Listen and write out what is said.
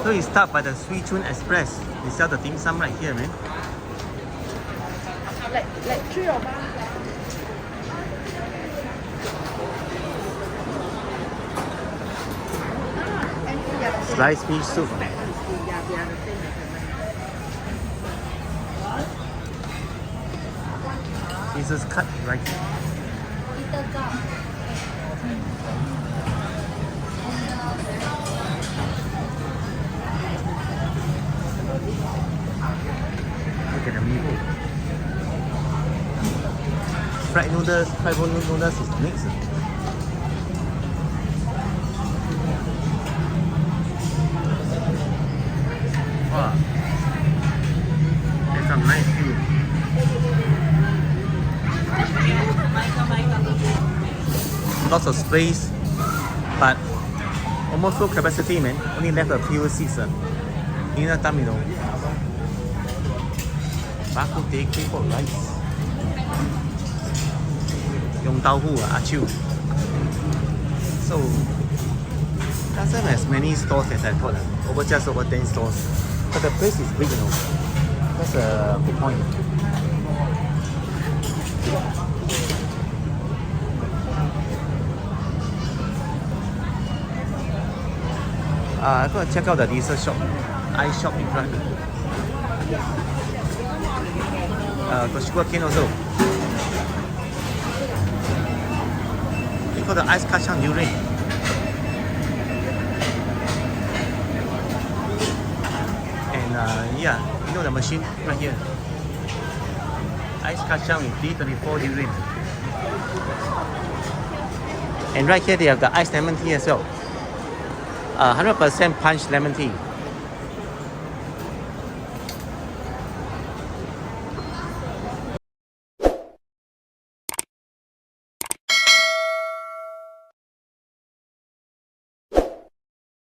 So you start by the Sui Chun Express. They sell the dim sum right here, man. Like 3 of us. Sliced fish soup. Yeah, they are the same as Pieces cut right here. Look at the meat. Fried noodles is mixed. Wow. There's some nice view. Lots of space, but almost full capacity, man. Only left a few seats. Dinner time, you know. Bak kut teh claypot rice. Yong tau hu, achu. So, doesn't have as many stores as I thought. Just over 10 stores. But the place is big, you know. That's a good point. I'm going to check out the dessert shop. Ice shop in front. Got sugar cane also. We got the ice kacang durian. And yeah, you know the machine right here. Ice kacang with D34 durian. And right here they have the iced lemon tea as well. 100% punch lemon tea.